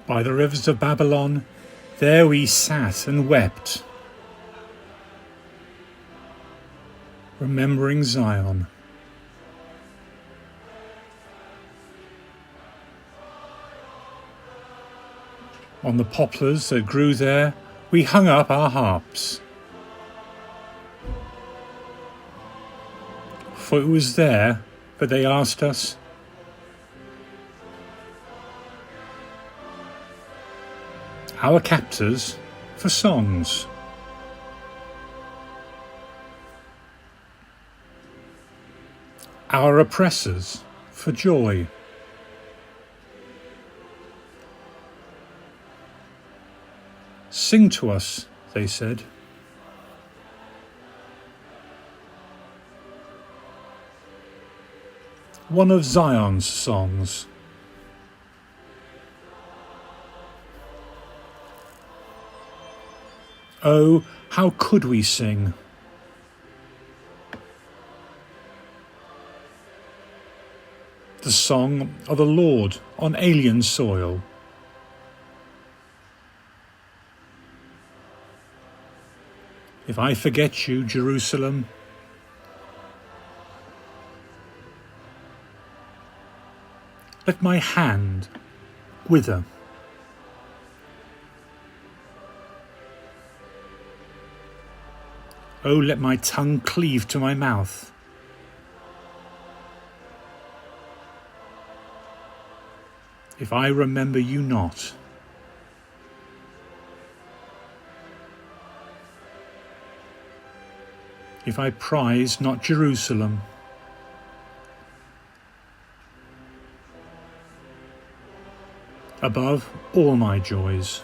By the rivers of Babylon, there we sat and wept, remembering Zion. On the poplars that grew there, we hung up our harps. For it was there that they asked us, our captors, for songs. Our oppressors, for joy. Sing to us, they said. One of Zion's songs. Oh, how could we sing? The song of the Lord on alien soil. If I forget you, Jerusalem, let my hand wither. Oh, let my tongue cleave to my mouth. If I remember you not. If I prize not Jerusalem. Above all my joys.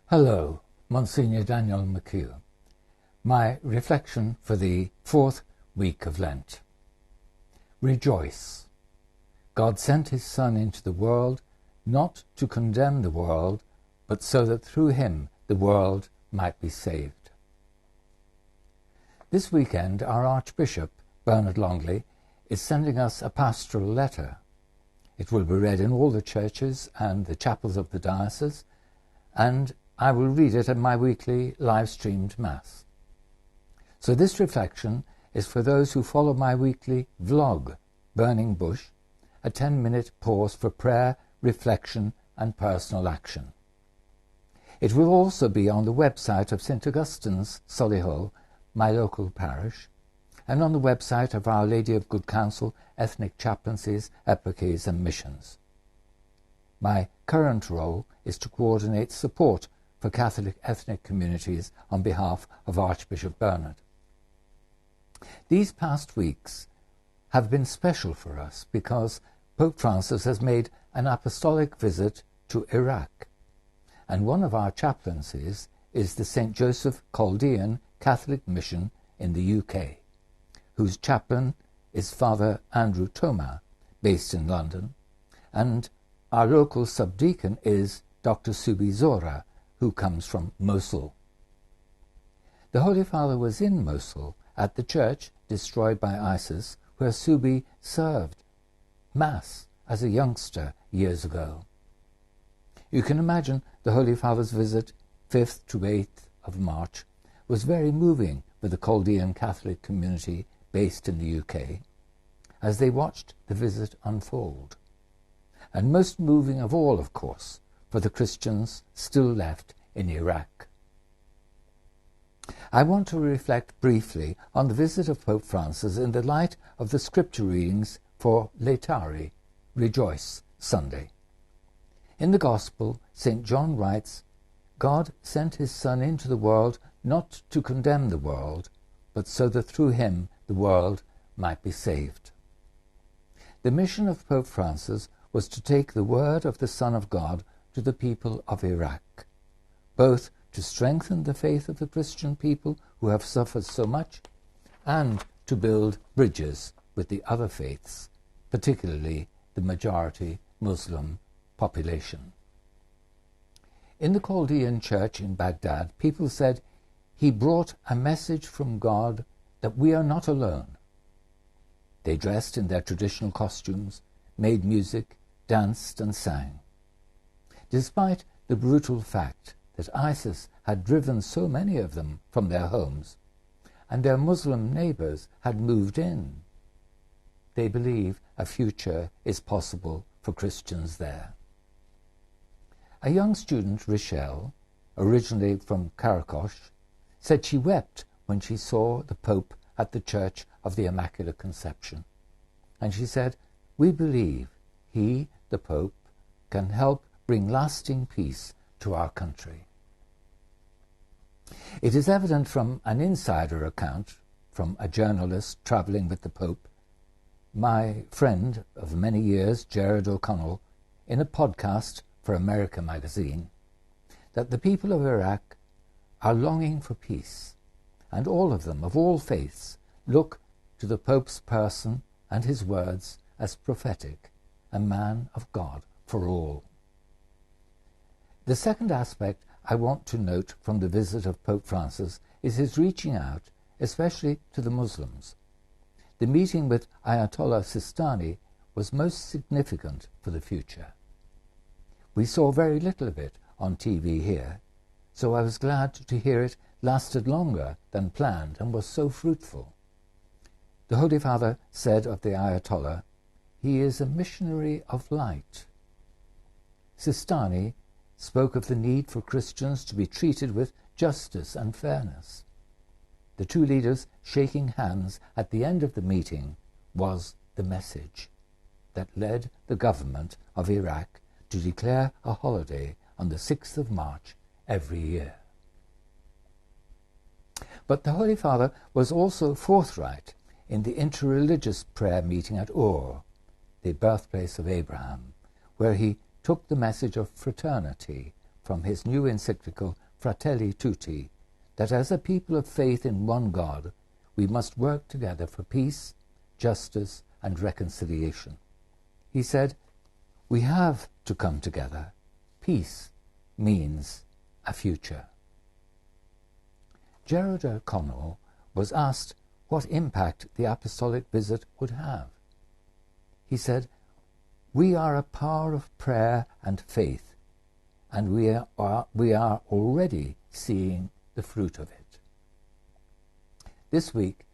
Hello, Monsignor Daniel McHugh. My reflection for the Fourth Week of Lent. Rejoice. God sent his Son into the world, not to condemn the world, but so that through him the world might be saved. This weekend, our Archbishop, Bernard Longley, is sending us a pastoral letter. It will be read in all the churches and the chapels of the diocese, and I will read it at my weekly live-streamed Mass. So this reflection is for those who follow my weekly vlog, Burning Bush, a 10-minute pause for prayer, reflection and personal action. It will also be on the website of St Augustine's, Solihull, my local parish, and on the website of Our Lady of Good Counsel, Ethnic Chaplaincies, Eparchies and Missions. My current role is to coordinate support for Catholic ethnic communities on behalf of Archbishop Bernard. These past weeks have been special for us because Pope Francis has made an apostolic visit to Iraq, and one of our chaplaincies is the St. Joseph Chaldean Catholic Mission in the UK, whose chaplain is Father Andrew Thoma, based in London, and our local subdeacon is Dr. Subi Zora, who comes from Mosul. The Holy Father was in Mosul at the church destroyed by ISIS, where Subi served Mass as a youngster years ago. You can imagine the Holy Father's visit, 5th to 8th of March, was very moving for the Chaldean Catholic community based in the UK, as they watched the visit unfold. And most moving of all, of course, for the Christians still left in Iraq. I want to reflect briefly on the visit of Pope Francis in the light of the scripture readings for Laetare, Rejoice Sunday. In the Gospel, St. John writes, God sent his Son into the world not to condemn the world, but so that through him the world might be saved. The mission of Pope Francis was to take the word of the Son of God to the people of Iraq, both to strengthen the faith of the Christian people who have suffered so much, and to build bridges with the other faiths, particularly the majority Muslim population. In the Chaldean church in Baghdad, people said, he brought a message from God that we are not alone. They dressed in their traditional costumes, made music, danced and sang. Despite the brutal fact that ISIS had driven so many of them from their homes, and their Muslim neighbours had moved in, they believe a future is possible for Christians there. A young student, Rochelle, originally from Karakosh, said she wept when she saw the Pope at the Church of the Immaculate Conception. And she said, we believe he, the Pope, can help bring lasting peace to our country. It is evident from an insider account from a journalist travelling with the Pope, my friend of many years, Gerard O'Connell, in a podcast for America magazine, that the people of Iraq are longing for peace, and all of them, of all faiths, look to the Pope's person and his words as prophetic, a man of God for all. The second aspect I want to note from the visit of Pope Francis is his reaching out, especially to the Muslims. The meeting with Ayatollah Sistani was most significant for the future. We saw very little of it on TV here, so I was glad to hear it lasted longer than planned and was so fruitful. The Holy Father said of the Ayatollah, he is a missionary of light. Sistani spoke of the need for Christians to be treated with justice and fairness. The two leaders shaking hands at the end of the meeting was the message that led the government of Iraq to declare a holiday on the 6th of March every year. But the Holy Father was also forthright in the interreligious prayer meeting at Ur, the birthplace of Abraham, where he took the message of fraternity from his new encyclical Fratelli Tutti, that as a people of faith in one God, we must work together for peace, justice, and reconciliation. He said, we have to come together. Peace means a future. Gerard O'Connell was asked what impact the apostolic visit would have. He said, we are a power of prayer and faith, and we are already seeing the fruit of it. This week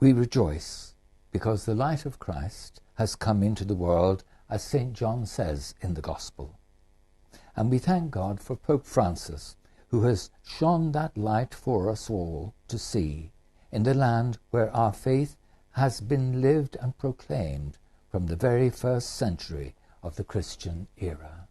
we rejoice because the light of Christ has come into the world, as St. John says in the Gospel. And we thank God for Pope Francis, who has shone that light for us all to see in the land where our faith has been lived and proclaimed from the very first century of the Christian era.